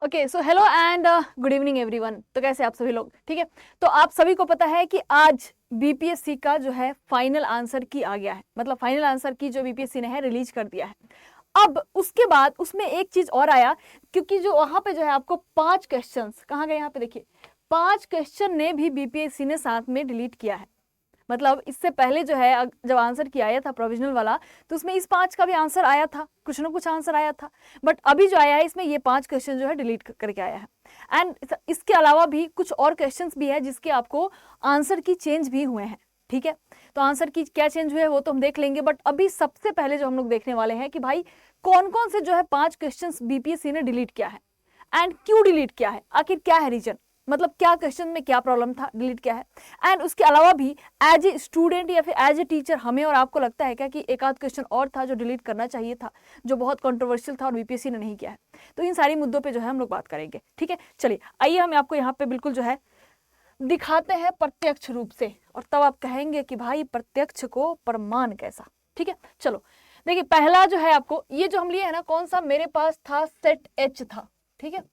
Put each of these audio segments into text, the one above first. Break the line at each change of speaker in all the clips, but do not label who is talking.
Okay so hello and good evening everyone. तो कैसे आप सभी लोग? ठीक है, तो आप सभी को पता है कि आज बीपीएससी का जो है फाइनल आंसर की आ गया है, मतलब फाइनल आंसर की जो बीपीएससी ने है रिलीज कर दिया है। अब उसके बाद उसमें एक चीज और आया, क्योंकि जो वहां पे जो है आपको 5 क्वेश्चंस कहाँ गए, यहाँ पे देखिए 5 क्वेश्चन ने भी बीपीएससी ने साथ में डिलीट किया है। मतलब इससे पहले जो है जब आंसर किया आया था प्रोविजनल वाला, तो उसमें इस 5 का भी आंसर आया था, कुछ ना कुछ आंसर आया था। बट अभी जो आया है इसमें ये 5 क्वेश्चन जो है डिलीट करके आया है। एंड इसके अलावा भी कुछ और क्वेश्चंस भी है जिसके आपको आंसर की चेंज भी हुए हैं। ठीक है, तो आंसर की क्या चेंज हुए वो तो हम देख लेंगे, बट अभी सबसे पहले जो हम लोग देखने वाले हैं कि भाई कौन कौन से जो है 5 क्वेश्चंस बीपीएससी ने डिलीट किया है एंड क्यों डिलीट किया है, आखिर क्या है रीजन, मतलब क्या क्वेश्चन में क्या प्रॉब्लम था डिलीट किया है। एंड उसके अलावा भी एज ए स्टूडेंट या फिर एज ए टीचर हमें और आपको लगता है क्या कि एक आध क्वेश्चन और था जो डिलीट करना चाहिए था, जो बहुत कंट्रोवर्शियल था और बीपीएससी ने नहीं किया है। तो इन सारी मुद्दों पे जो है हम लोग बात करेंगे। ठीक है, चलिए आइए हम आपको यहाँ पे बिल्कुल जो है दिखाते हैं प्रत्यक्ष रूप से, और तब आप कहेंगे कि भाई प्रत्यक्ष को प्रमाण कैसा। ठीक है, चलो देखिए पहला जो है आपको ये जो हम लिए है ना, कौन सा मेरे पास था, सेट एच था। ठीक है,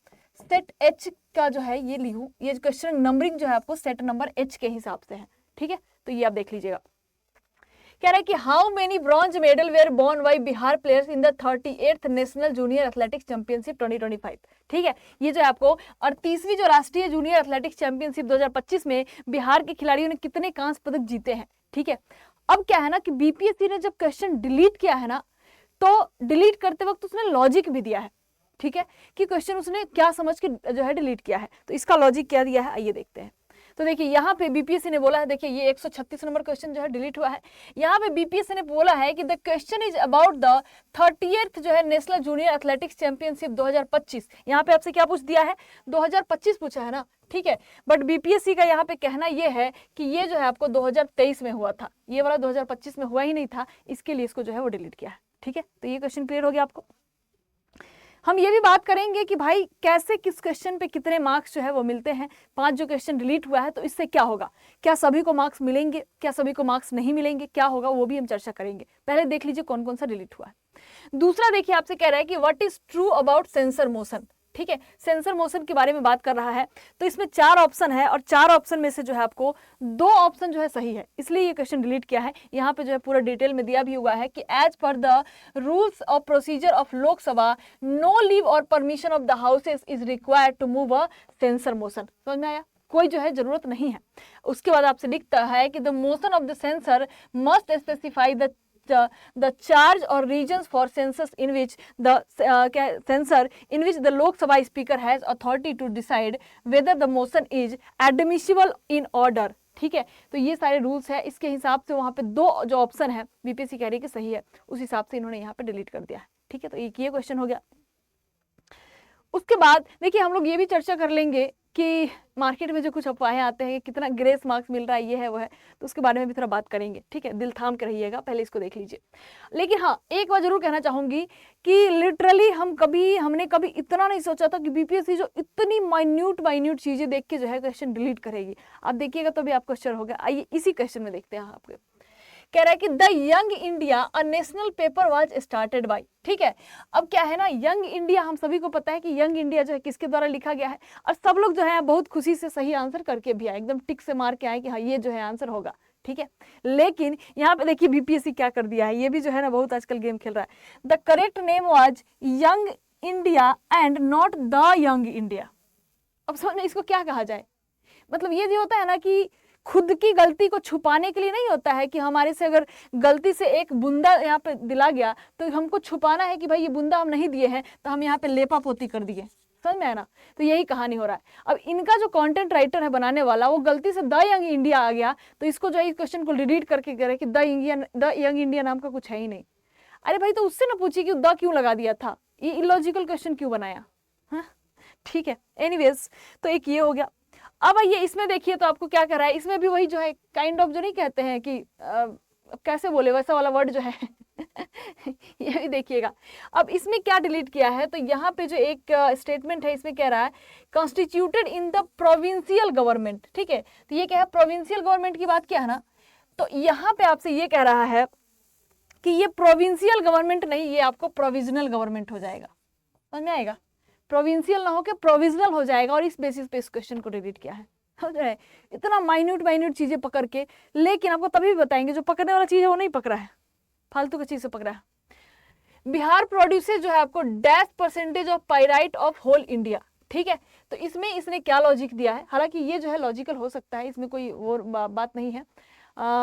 सेट एच का जो है ये लिखूं, ये क्वेश्चन नंबरिंग जो है आपको सेट नंबर एच के हिसाब से है। ठीक है, तो ये आप देख लीजिएगा। कह रहा है कि how many bronze medal were won by Bihar players in the 38th national junior athletics championship 2025। ठीक है, ये जो है आपको 38वीं जो राष्ट्रीय जूनियर एथलेटिक्स चैंपियनशिप 2025 में बिहार के खिलाड़ियों ने कितने कांस्य पदक जीते हैं। ठीक है, अब क्या है ना कि बीपीएससी ने जब क्वेश्चन डिलीट किया है ना, तो डिलीट करते वक्त उसने लॉजिक भी दिया है। ठीक है, कि क्वेश्चन उसने क्या समझ के जो है डिलीट किया है, तो इसका लॉजिक क्या दिया है आइए देखते हैं। तो देखिए यहाँ पे बीपीएससी ने बोला है, देखिए ये 136 नंबर क्वेश्चन जो है डिलीट हुआ है। यहाँ पे बीपीएससी ने बोला है कि the question is about the 30th जो है नेशनल जूनियर एथलेटिक्स चैंपियनशिप 2025। यहाँ पे आपसे क्या पूछ दिया है, 2025 पूछा है ना। ठीक है, बट बीपीएससी का यहाँ पे कहना ये है कि ये जो है आपको 2023 में हुआ था, ये वाला 2025 में हुआ ही नहीं था, इसके लिए इसको जो है वो डिलीट किया है। ठीक है, तो ये क्वेश्चन क्लियर हो गया आपको। हम ये भी बात करेंगे कि भाई कैसे किस क्वेश्चन पे कितने मार्क्स जो है वो मिलते हैं। 5 जो क्वेश्चन डिलीट हुआ है तो इससे क्या होगा, क्या सभी को मार्क्स मिलेंगे, क्या सभी को मार्क्स नहीं मिलेंगे, क्या होगा वो भी हम चर्चा करेंगे। पहले देख लीजिए कौन कौन सा डिलीट हुआ है। दूसरा देखिए आपसे कह रहा है कि what is true about censure motion. ठीक है, सेंसर मोशन के बारे में बात कर रहा है। तो इसमें 4 ऑप्शन है और 4 ऑप्शन में से जो है आपको 2 ऑप्शन जो है सही है, इसलिए ये क्वेश्चन डिलीट किया है। यहाँ पे जो है पूरा डिटेल में दिया भी हुआ है कि as per the rules of procedure of Lok Sabha no leave और permission of the houses is required to move a censure motion. समझ में आया, कोई जो है जरूरत नहीं है। उसके बाद आपसे लिखता है कि the motion of the sensor must specify the charge or regions for census in which the censor in which the Lok Sabha speaker has authority to decide whether the motion is admissible in order। ठीक है, तो ये सारे rules है, इसके हिसाब से वहां पे 2 जो ऑप्शन है बीपीएससी कह रही है कि सही है, उस हिसाब से इन्होंने यहाँ पे डिलीट कर दिया है। ठीक है, तो एक ये क्वेश्चन हो गया। उसके बाद देखिए हम लोग ये भी चर्चा कर लेंगे कि मार्केट में जो कुछ अफवाहें आते हैं कितना ग्रेस मार्क्स मिल रहा है, ये है वो है, तो उसके बारे में भी थोड़ा बात करेंगे। ठीक है, दिल थाम के रहिएगा, पहले इसको देख लीजिए। लेकिन हाँ एक बात जरूर कहना चाहूंगी कि लिटरली हमने कभी इतना नहीं सोचा था कि बीपीएससी जो इतनी माइन्यूट चीजें देख के जो है क्वेश्चन डिलीट करेगी। आप देखिएगा तो भी आपको क्वेश्चन होगा। आइए इसी क्वेश्चन में देखते हैं आपके। कह रहा है कि the young India a national paper was started by. ठीक है, अब क्या है ना, यंग इंडिया हम सभी को पता है कि यंग इंडिया जो है किसके द्वारा लिखा गया है, और सब लोग जो है बहुत खुशी से सही आंसर करके भी आए, एकदम टिक से मार के आए कि हाँ ये जो है आंसर होगा। ठीक है, लेकिन यहाँ पे देखिए बीपीएससी क्या कर दिया है, ये भी जो है ना बहुत आजकल गेम खेल रहा है। The correct name was young India and not the young India. अब समझ इसको क्या कहा जाए, मतलब ये जो होता है ना कि खुद की गलती को छुपाने के लिए नहीं होता है कि हमारे से अगर गलती से एक बूंदा यहाँ पे दिला गया तो हमको छुपाना है कि भाई ये बूंदा हम नहीं दिए हैं, तो हम यहाँ पे लेपा पोती कर दिए। समझ में आया ना, तो यही कहानी हो रहा है। अब इनका जो कंटेंट राइटर है बनाने वाला, वो गलती से द यंग इंडिया आ गया, तो इसको जो है इस क्वेश्चन को डिलीट करके करे कि द यंग इंडिया नाम का कुछ है ही नहीं। अरे भाई तो उससे ना पूछिए कि द क्यों लगा दिया था, ये इलॉजिकल क्वेश्चन क्यों बनाया। हाँ ठीक है, एनीवेज तो एक ये हो गया। अब ये इसमें देखिए तो आपको क्या कर रहा है, इसमें भी वही जो है काइंड ऑफ जो नहीं कहते हैं कि कैसे बोले वैसा वाला वर्ड जो है ये भी देखिएगा। अब इसमें क्या डिलीट किया है, तो यहाँ पे जो एक स्टेटमेंट है इसमें कह रहा है constituted in the provincial government. ठीक है, तो ये क्या है, प्रोविंशियल गवर्नमेंट की बात किया है ना, तो यहाँ पे आपसे ये कह रहा है कि ये प्रोविंशियल गवर्नमेंट नहीं, ये आपको प्रोविजनल गवर्नमेंट हो जाएगा। समझ में आएगा, प्रोविंशियल ना होकर प्रोविजनल हो जाएगा, और इस बेसिस पे इस क्वेश्चन को डिलीट किया है। समझ रहे हैं, इतना माइन्यूट चीजें पकड़ के, लेकिन आपको तभी बताएंगे जो पकड़ने वाला चीज है वो नहीं पकड़ा है, फालतू की चीज से पकड़ा है। बिहार प्रोड्यूसेस जो है आपको dash percentage of pyrite of whole India, ठीक है। तो इसमें इसने क्या लॉजिक दिया है, हालांकि ये जो है लॉजिकल हो सकता है, इसमें कोई वो बात नहीं है।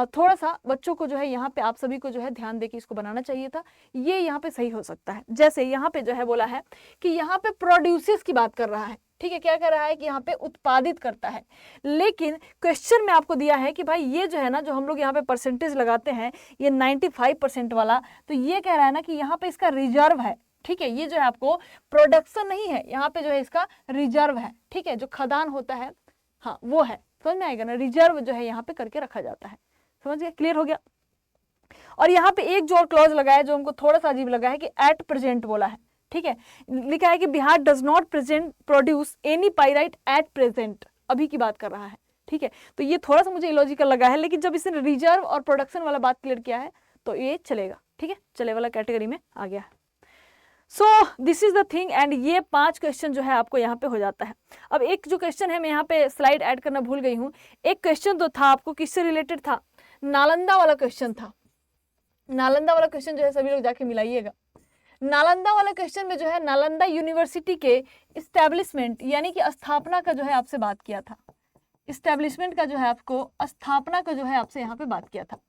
थोड़ा सा बच्चों को जो है यहाँ पे आप सभी को जो है ध्यान देके इसको बनाना चाहिए था, ये यहाँ पे सही हो सकता है। जैसे यहाँ पे जो है बोला है कि यहाँ पे प्रोड्यूसेस की बात कर रहा है, ठीक है, क्या कर रहा है कि यहाँ पे उत्पादित करता है, लेकिन क्वेश्चन में आपको दिया है कि भाई ये जो है ना, जो हम लोग यहाँ पे परसेंटेज लगाते हैं ये 95% वाला, तो ये कह रहा है ना कि यहाँ पे इसका रिजर्व है, ठीक है। ये जो है आपको प्रोडक्शन नहीं है, यहाँ पे जो है इसका रिजर्व है, ठीक है, जो खदान होता है, हाँ वो है, समझ में आएगा ना, रिजर्व जो है यहाँ पे करके रखा जाता है, समझ गए, क्लियर हो गया। और यहाँ पे एक जो और क्लॉज लगा है जो हमको थोड़ा सा अजीब लगा है कि एट प्रेजेंट बोला है, ठीक है, लिखा है कि Bihar does not produce any pyrite at present, अभी की बात कर रहा है, ठीक है। तो ये थोड़ा सा मुझे इलॉजिकल लगा है, लेकिन जब इसने रिजर्व और प्रोडक्शन वाला बात क्लियर किया है तो ये चलेगा, ठीक है, चले वाला कैटेगरी में आ गया है। So this is the thing, and ये 5 क्वेश्चन जो है आपको यहाँ पे हो जाता है। अब एक जो क्वेश्चन है, मैं यहाँ पे स्लाइड ऐड करना भूल गई हूँ, एक क्वेश्चन तो था आपको किससे रिलेटेड था, नालंदा वाला क्वेश्चन था। नालंदा वाला क्वेश्चन जो है सभी लोग जाके मिलाइएगा। नालंदा वाला क्वेश्चन में जो है नालंदा यूनिवर्सिटी के इस्टेब्लिशमेंट यानी कि स्थापना का जो है आपसे बात किया था, इस्टेब्लिशमेंट का जो है आपको स्थापना का जो है आपसे यहाँ पे बात किया था,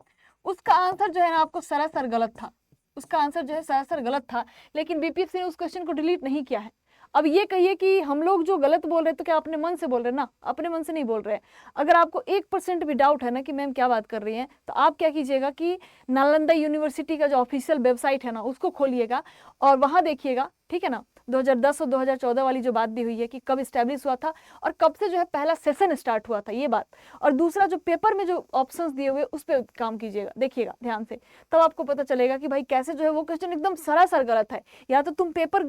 उसका आंसर जो है ना आपको सरासर गलत था, उसका आंसर जो है सरासर गलत था, लेकिन बीपीएससी ने उस क्वेश्चन को डिलीट नहीं किया है। अब ये कहिए कि हम लोग जो गलत बोल रहे हैं तो क्या अपने मन से बोल रहे हैं ना, अपने मन से नहीं बोल रहे हैं। अगर आपको 1% भी डाउट है ना कि मैम क्या बात कर रही हैं, तो आप क्या कीजिएगा कि नालंदा यूनिवर्सिटी का जो ऑफिशियल वेबसाइट है ना उसको खोलिएगा और वहां देखिएगा, ठीक है ना, 2010 और 2014 वाली जो बात दी हुई है कि कब स्टैब्लिश हुआ था और कब से जो है पहला सेशन स्टार्ट हुआ था, ये बात। और दूसरा जो पेपर में जो ऑप्शंस दिए हुए उस पर काम कीजिएगा, देखिएगा ध्यान से, तब आपको पता चलेगा कि भाई कैसे जो है वो क्वेश्चन एकदम सरासर गलत है। या तो तुम पेपर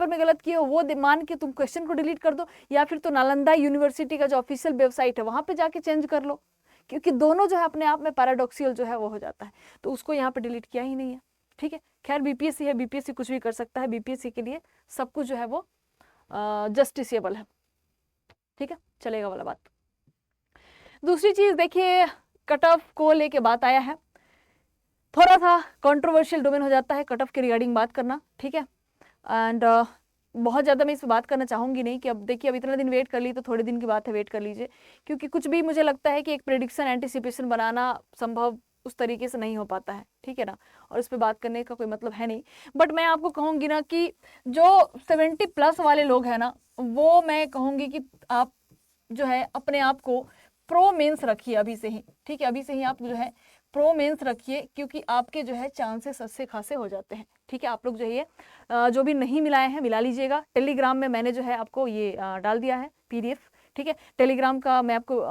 में गलत किए हो वो मान के तुम क्वेश्चन को डिलीट कर दो, या फिर तो नालंदा यूनिवर्सिटी का जो ऑफिशियल वेबसाइट है वहां पे जाके चेंज कर लो, क्योंकि दोनों जो है अपने आप में पैराडॉक्सियल जो है वो हो जाता है, तो उसको यहाँ पे डिलीट किया ही नहीं है, ठीक है। खैर बीपीएससी है, बीपीएससी कुछ भी कर सकता है, बीपीएससी के लिए सब कुछ जो है वो जस्टिसेबल है, ठीक है, चलेगा वाला बात। दूसरी चीज देखिए, कट ऑफ को लेके बात आया है, थोड़ा सा कंट्रोवर्शियल डोमेन हो जाता है कट ऑफ के रिगार्डिंग बात करना, ठीक है। एंड बहुत ज़्यादा मैं इस पर बात करना चाहूँगी नहीं कि अब देखिए अब इतना दिन वेट कर ली तो थोड़े दिन की बात है, वेट कर लीजिए, क्योंकि कुछ भी मुझे लगता है कि एक प्रेडिक्शन एंटिसिपेशन बनाना संभव उस तरीके से नहीं हो पाता है, ठीक है ना, और इस पर बात करने का कोई मतलब है नहीं। बट मैं आपको कहूँगी ना कि जो 70+ वाले लोग हैं ना, वो मैं कहूँगी कि आप जो है अपने आप को प्रो मेंस रखिए अभी से ही, ठीक है, अभी से ही आप जो है प्रो मेंस रखिए, क्योंकि आपके जो है चांसेस अच्छे खासे हो जाते हैं, ठीक है। आप लोग जो है जो भी नहीं मिलाए हैं मिला लीजिएगा। टेलीग्राम में मैंने जो है आपको ये डाल दिया है PDF, ठीक है, टेलीग्राम का मैं आपको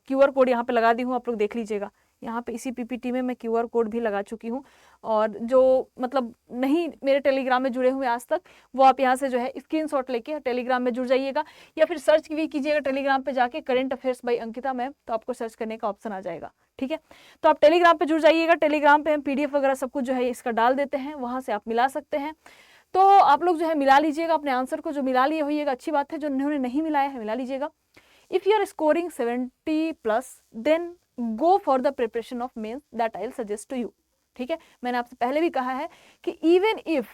QR कोड यहाँ पे लगा दी हूँ, आप लोग देख लीजिएगा। यहाँ पे इसी PPT में मैं QR कोड भी लगा चुकी हूँ, और जो मतलब नहीं मेरे टेलीग्राम में जुड़े हुए आज तक, वो आप यहाँ से जो है स्क्रीनशॉट लेके टेलीग्राम में जुड़ जाइएगा, या फिर सर्च भी कीजिएगा टेलीग्राम पे जाके current affairs by Ankita ma'am, तो आपको सर्च करने का ऑप्शन आ जाएगा, ठीक है। तो आप टेलीग्राम पे जुड़ जाइएगा, टेलीग्राम पे हम PDF वगैरह सब कुछ जो है इसका डाल देते हैं, वहाँ से आप मिला सकते हैं। तो आप लोग जो है मिला लीजिएगा अपने आंसर को, जो मिला लिए होइएगा अच्छी बात है, जो उन्होंने नहीं मिलाया है मिला लीजिएगा। If you are scoring 70+, then go for the preparation of mains, that I will suggest to you, ठीक है। मैंने आपसे पहले भी कहा है कि even if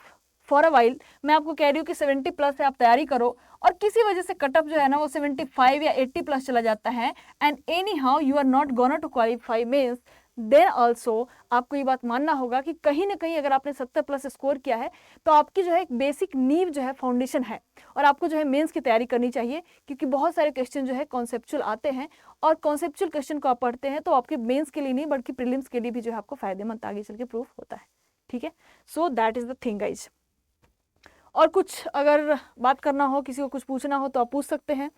for a while मैं आपको कह रही हूँ कि 70+ से आप तैयारी करो, और किसी वजह से कटअप जो है ना वो 75 या 80+ चला जाता है, and anyhow you are not gonna to qualify mains, then also आपको ये बात मानना होगा कि कहीं ना कहीं अगर आपने 70+ स्कोर किया है तो आपकी जो है एक बेसिक नींव जो है फाउंडेशन है, और आपको जो है मेंस की तैयारी करनी चाहिए, क्योंकि बहुत सारे क्वेश्चन जो है कॉन्सेप्चुअल आते हैं, और कॉन्सेप्चुअल क्वेश्चन को आप पढ़ते हैं तो आपके मेंस के लिए नहीं बल्कि प्रीलिम्स के लिए भी जो है आपको फायदेमंद आगे चल के प्रूफ होता है, ठीक है। So that is the thing guys. और कुछ अगर बात करना हो, किसी को कुछ पूछना हो तो आप पूछ सकते हैं,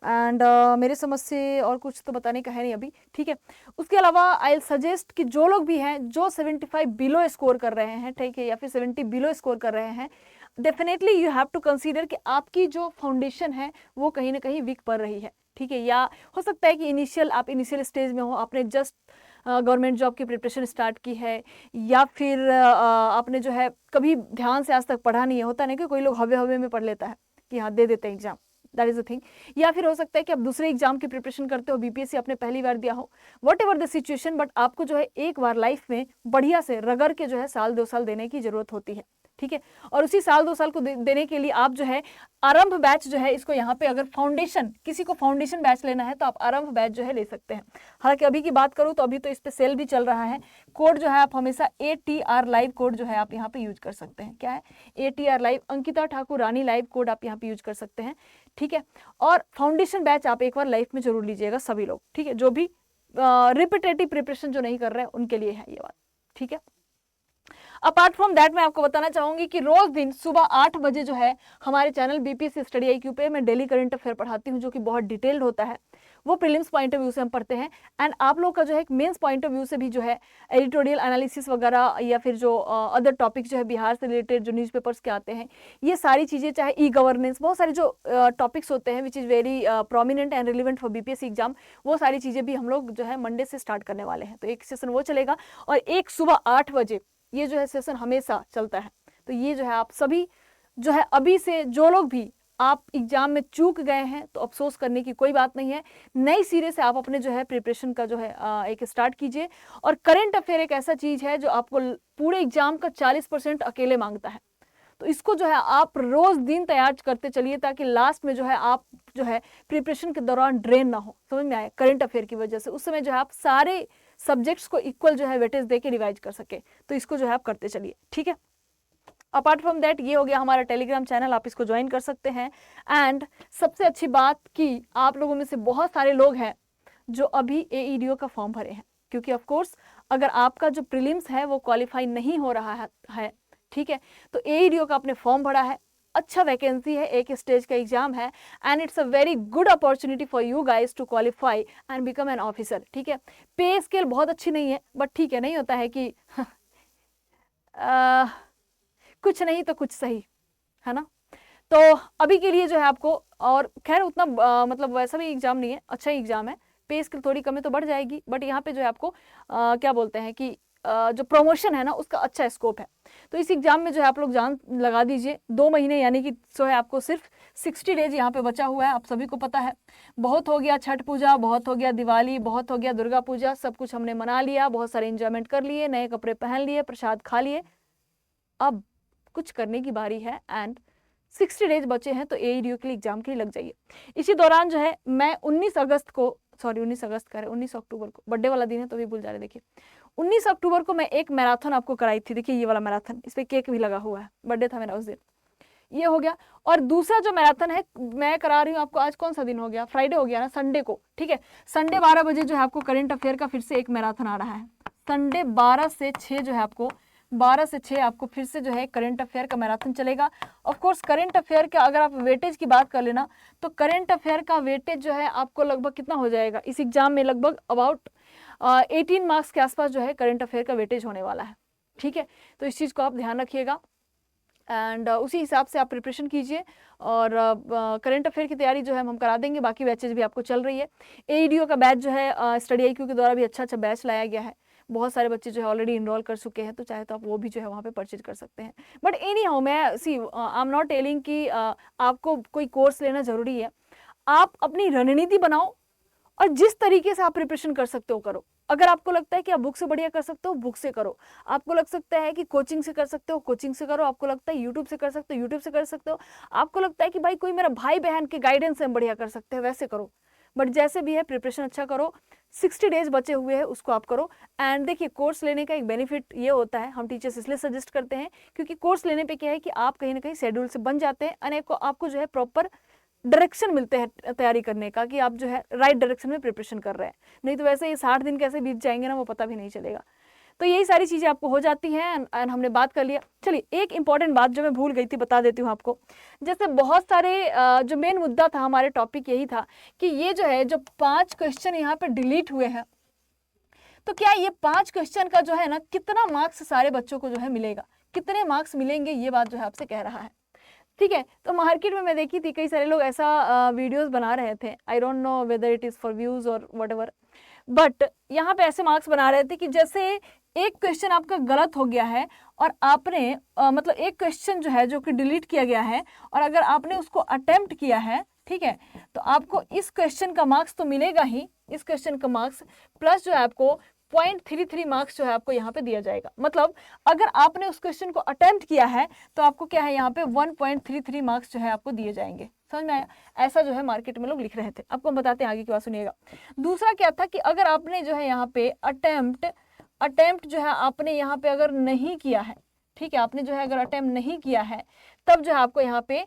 एंड मेरे समझ से और कुछ तो बताने का है नहीं अभी, ठीक है। उसके अलावा आई विल सजेस्ट कि जो लोग भी हैं जो 75 बिलो स्कोर कर रहे हैं, ठीक है, या फिर 70 बिलो स्कोर कर रहे हैं, definitely you have to consider कि आपकी जो फाउंडेशन है वो कहीं ना कहीं वीक पड़ रही है, ठीक है। या हो सकता है कि आप इनिशियल स्टेज में हो, आपने जस्ट गवर्नमेंट जॉब की प्रिपरेशन स्टार्ट की है, या फिर आपने जो है कभी ध्यान से आज तक पढ़ा नहीं है, होता नहीं कि कोई लोग हवे हवे में पढ़ लेता है कि हाँ दे देते हैं exam, that is the thing. या फिर हो सकता है कि आप दूसरे एग्जाम की प्रिपरेशन करते हो, बीपीएससी आपने पहली बार दिया हो, what ever the situation, but आपको जो है एक बार लाइफ में बढ़िया से रगड़ के जो है साल 2 साल देने की जरूरत होती है, ठीक है। और उसी साल 2 साल को देने के लिए आप जो है आरंभ बैच जो है, इसको यहाँ पे अगर फाउंडेशन, किसी को फाउंडेशन बैच लेना है तो आप आरंभ बैच जो है ले सकते हैं। हालांकि अभी की बात करूँ तो अभी तो इस पे सेल भी चल रहा है। कोड जो है आप हमेशा ATR लाइव कोड जो है आप यहाँ पे यूज कर सकते हैं। क्या है? ATR लाइव, अंकिता ठाकुर रानी लाइव कोड आप यहाँ पे यूज कर सकते हैं, ठीक है। और फाउंडेशन बैच आप एक बार लाइफ में जरूर लीजिएगा सभी लोग, ठीक है। जो भी रिपीटेटिव प्रिपरेशन जो नहीं कर रहे हैं उनके लिए है ये बात, ठीक है। अपार्ट फ्रॉम दैट मैं आपको बताना चाहूंगी कि रोज दिन सुबह 8 बजे जो है हमारे चैनल बीपीएससी स्टडी IQ पे मैं डेली करंट अफेयर पढ़ाती हूँ, जो कि बहुत डिटेल्ड होता है। वो प्रीलिम्स पॉइंट ऑफ व्यू से हम पढ़ते हैं, एंड आप लोग का जो है एक मेंस पॉइंट ऑफ व्यू से भी जो है एडिटोरियल एनालिसिस वगैरह, या फिर जो अदर टॉपिक जो है बिहार से रिलेटेड जो न्यूज़पेपर्स के आते हैं, ये सारी चीज़ें, चाहे ई गवर्नेंस, बहुत सारे जो टॉपिक्स होते हैं which is very prominent and relevant for BPSC exam, वो सारी चीज़ें भी हम लोग जो है मंडे से स्टार्ट करने वाले हैं। तो एक सेशन वो चलेगा, और एक सुबह 8 बजे ये जो है सेशन हमेशा चलता है। तो ये जो है आप सभी जो है अभी से, जो लोग भी आप एग्जाम में चूक गए हैं तो अफसोस करने की कोई बात नहीं है, नई सिरे से आप अपने जो है प्रिपरेशन का जो है एक स्टार्ट कीजिए। और करंट अफेयर एक ऐसा चीज है जो आपको पूरे एग्जाम का 40% अकेले मांगता है, तो इसको जो है आप रोज दिन तैयार करते चलिए, ताकि लास्ट में जो है आप जो है प्रिपरेशन के दौरान ड्रेन ना हो। समझ में आया? करंट अफेयर की वजह से उस समय जो है आप सारे सब्जेक्ट्स को इक्वल जो है वेटेज दे के रिवाइज कर सके, तो इसको जो है आप करते चलिए, ठीक है। अपार्ट फ्रॉम दैट ये हो गया हमारा टेलीग्राम चैनल, आप इसको ज्वाइन कर सकते हैं। एंड सबसे अच्छी बात कि आप लोगों में से बहुत सारे लोग हैं जो अभी AEDO का फॉर्म भरे हैं, क्योंकि ऑफ कोर्स अगर आपका जो प्रीलिम्स है वो क्वालिफाई नहीं हो रहा है, ठीक है, तो AEDO का आपने फॉर्म भरा है, अच्छा वैकेंसी है, एक स्टेज का एग्जाम है, and it's a very good opportunity for you guys to qualify and become an officer, ठीक है। पे स्केल बहुत अच्छी नहीं है, बट ठीक है, नहीं होता है कि कुछ नहीं तो कुछ सही, है ना। तो अभी के लिए जो है आपको, और खैर उतना मतलब वैसा भी एग्जाम नहीं है, अच्छा एग्जाम है, पे स्केल थोड़ी कमी तो बढ़ जाएगी, बट यहाँ पे जो है आपको क्या बोलते हैं कि जो प्रमोशन है ना उसका अच्छा स्कोप है। तो इस एग्जाम में जो है आप लोग जान लगा दीजिए, 2 महीने यानी कि जो है आपको सिर्फ 60 डेज यहाँ पे बचा हुआ है। आप सभी को पता है, बहुत हो गया छठ पूजा, बहुत हो गया दिवाली, बहुत हो गया दुर्गा पूजा, सब कुछ हमने मना लिया, बहुत सारे एंजॉयमेंट कर लिए, नए कपड़े पहन लिए, प्रसाद खा लिए, अब कुछ करने की बारी है। एंड 60 डेज बचे हैं, तो AEDO के लिए एग्जाम के लिए लग जाइए। इसी दौरान जो है मैं 19 अगस्त को, सॉरी 19 अगस्त कह रहे, 19 अक्टूबर को, बर्थडे वाला दिन है तो भी भूल जा रहे, देखिए 19 अक्टूबर को मैं एक मैराथन आपको कराई थी, देखिए ये वाला मैराथन, इस पे केक भी लगा हुआ है, बर्थडे था मेरा उस दिन, ये हो गया। और दूसरा जो मैराथन है मैं करा रही हूँ आपको, आज कौन सा दिन हो गया, फ्राइडे हो गया ना, संडे को, ठीक है, संडे 12 बजे जो है आपको करंट अफेयर का फिर से एक मैराथन आ रहा है। संडे 12 से 6 जो है आपको, 12 से 6 आपको फिर से जो है करंट अफेयर का मैराथन चलेगा। ऑफ कोर्स करंट अफेयर का अगर आप वेटेज की बात कर लेना, तो करंट अफेयर का वेटेज जो है आपको लगभग कितना हो जाएगा इस एग्जाम में, लगभग अबाउट 18 मार्क्स के आसपास जो है करंट अफेयर का वेटेज होने वाला है, ठीक है। तो इस चीज़ को आप ध्यान रखिएगा, एंड उसी हिसाब से आप प्रिपरेशन कीजिए। और करंट अफेयर की तैयारी जो है हम करा देंगे, बाकी बैचेज भी आपको चल रही है। AEDO का बैच जो है स्टडी IQ के द्वारा भी अच्छा बैच लाया गया है, बहुत सारे बच्चे जो है ऑलरेडी इनरोल कर चुके हैं, तो चाहे तो आप वो भी जो है वहाँ पे परचेज कर सकते हैं। बट एनी हाउ, मैं सी आई एम नॉट टेलिंग कि आपको कोई कोर्स लेना जरूरी है, आप अपनी रणनीति बनाओ और जिस तरीके से आप प्रिपरेशन कर सकते हो करो। अगर आपको लगता है कि आप बुक से बढ़िया कर सकते हो, बुक से करो। आपको लग सकता है कि कोचिंग से कर सकते हो, कोचिंग से करो। आपको लगता है यूट्यूब से कर सकते हो, यूट्यूब से कर सकते हो। आपको लगता है कि भाई कोई मेरा भाई बहन के गाइडेंस से हम बढ़िया कर सकते हैं, वैसे करो। बट जैसे भी है प्रिपरेशन अच्छा करो, 60 डेज बचे हुए हैं उसको आप करो। एंड देखिए, कोर्स लेने का एक बेनिफिट ये होता है, हम टीचर्स इसलिए सजेस्ट करते हैं क्योंकि कोर्स लेने पे क्या है कि आप कहीं ना कहीं शेड्यूल से बन जाते हैं, आपको जो है प्रॉपर डायरेक्शन मिलते हैं तैयारी करने का, कि आप जो है राइट डायरेक्शन में प्रिपरेशन कर रहे हैं। नहीं तो वैसे ये 60 दिन कैसे बीत जाएंगे ना, वो पता भी नहीं चलेगा। तो यही सारी चीज़ें आपको हो जाती हैं, एंड हमने बात कर लिया। चलिए, एक इंपॉर्टेंट बात जो मैं भूल गई थी बता देती हूँ आपको। जैसे बहुत सारे जो मेन मुद्दा था हमारे टॉपिक यही था कि ये जो है जो 5 क्वेश्चन यहाँ पे डिलीट हुए हैं, तो क्या ये 5 क्वेश्चन का जो है ना कितना मार्क्स सारे बच्चों को जो है मिलेगा, कितने मार्क्स मिलेंगे, ये बात जो है आपसे कह रहा है। ठीक है, तो मार्केट में मैं देखी थी कई सारे लोग ऐसा वीडियोस बना रहे थे, I don't know whether it is for views और वट एवर, बट यहाँ पे ऐसे मार्क्स बना रहे थे कि जैसे एक क्वेश्चन आपका गलत हो गया है और आपने मतलब एक क्वेश्चन जो है जो कि डिलीट किया गया है और अगर आपने उसको अटेम्प्ट किया है, ठीक है, तो आपको इस क्वेश्चन का मार्क्स तो मिलेगा ही, इस क्वेश्चन का मार्क्स प्लस जो है आपको 0.33 मार्क्स जो है आपको यहाँ पे दिया जाएगा। मतलब अगर आपने उस क्वेश्चन को अटेम्प्ट किया है तो आपको क्या है यहाँ पे 1.33 मार्क्स जो है आपको दिए जाएंगे। समझ में आया? ऐसा जो है मार्केट में लोग लिख रहे थे। आपको हम बताते हैं, आगे की बात सुनिएगा। दूसरा क्या था कि अगर आपने जो है यहाँ पे अटेम्प्ट जो है आपने यहाँ पे अगर नहीं किया है, ठीक है, आपने जो है अगर अटेम्प्ट नहीं किया है तब जो है आपको यहाँ पे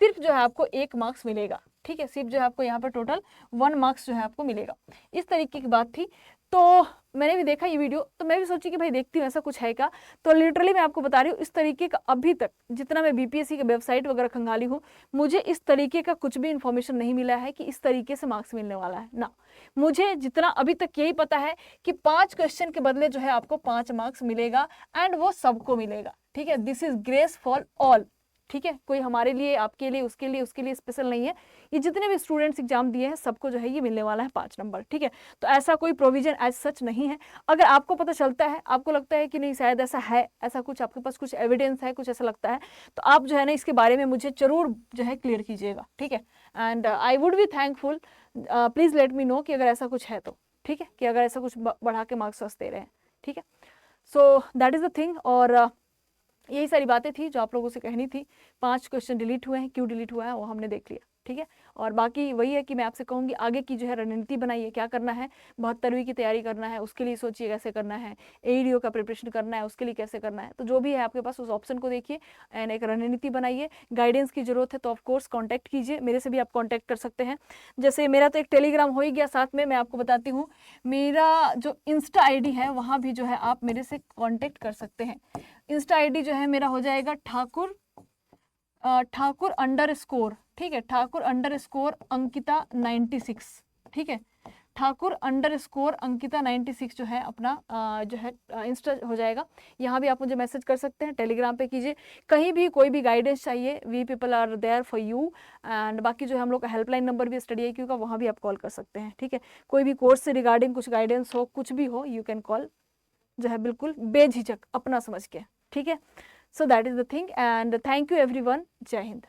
सिर्फ जो है आपको 1 मार्क्स मिलेगा। ठीक है, सिर्फ जो है आपको यहाँ पे टोटल 1 मार्क्स जो है आपको मिलेगा। इस तरीके की बात थी। तो मैंने भी देखा ये वीडियो तो मैं भी सोची कि भाई देखती हूँ ऐसा कुछ है क्या। तो लिटरली मैं आपको बता रही हूँ, इस तरीके का अभी तक जितना मैं बीपीएससी के वेबसाइट वगैरह खंगाली हूँ, मुझे इस तरीके का कुछ भी इन्फॉर्मेशन नहीं मिला है कि इस तरीके से मार्क्स मिलने वाला है ना। मुझे जितना अभी तक यही पता है कि 5 क्वेश्चन के बदले जो है आपको 5 मार्क्स मिलेगा एंड वो सबको मिलेगा। ठीक है, this is grace for all. ठीक है, कोई हमारे लिए, आपके लिए, उसके लिए स्पेशल नहीं है। ये जितने भी स्टूडेंट्स एग्जाम दिए हैं सबको जो है ये मिलने वाला है 5 नंबर। ठीक है, तो ऐसा कोई प्रोविजन एज सच नहीं है। अगर आपको पता चलता है, आपको लगता है कि नहीं शायद ऐसा है, ऐसा कुछ आपके पास कुछ एविडेंस है, कुछ ऐसा लगता है, तो आप जो है ना इसके बारे में मुझे जरूर जो है क्लियर कीजिएगा। ठीक है, and I would be thankful, please let me know कि अगर ऐसा कुछ है तो। ठीक है, कि अगर ऐसा कुछ बढ़ा के मार्क्स दे रहे हैं। ठीक है, so that is the thing. और यही सारी बातें थी जो आप लोगों से कहनी थी। 5 क्वेश्चन डिलीट हुए हैं, क्यों डिलीट हुआ है वो हमने देख लिया। ठीक है, और बाकी वही है कि मैं आपसे कहूँगी आगे की जो है रणनीति बनाइए, क्या करना है। 72वीं की तैयारी करना है, उसके लिए सोचिए कैसे करना है। एईडीओ का प्रिपरेशन करना है, उसके लिए कैसे करना है। तो जो भी है आपके पास उस ऑप्शन को देखिए एंड एक रणनीति बनाइए। गाइडेंस की जरूरत है तो ऑफकोर्स कॉन्टैक्ट कीजिए, मेरे से भी आप कॉन्टैक्ट कर सकते हैं। जैसे मेरा तो एक टेलीग्राम हो ही गया, साथ में मैं आपको बताती हूँ मेरा जो इंस्टा ID है वहाँ भी जो है आप मेरे से कॉन्टैक्ट कर सकते हैं। इंस्टा ID जो है मेरा हो जाएगा ठाकुर _, ठीक है, ठाकुर _ अंकिता 96। ठीक है, ठाकुर _ अंकिता 96 जो है अपना जो है इंस्टा हो जाएगा। यहाँ भी आप मुझे मैसेज कर सकते हैं, टेलीग्राम पे कीजिए। कहीं भी कोई भी गाइडेंस चाहिए, we people are there for you. And बाकी जो है हम लोग का हेल्पलाइन नंबर भी StudyIQ का, वहाँ भी आप कॉल कर सकते हैं। ठीक है, कोई भी कोर्स से रिगार्डिंग कुछ गाइडेंस हो, कुछ भी हो, यू कैन कॉल, जो है बिल्कुल बेझिझक अपना समझ के। ठीक है, so that is the thing and thank you everyone. जय हिंद।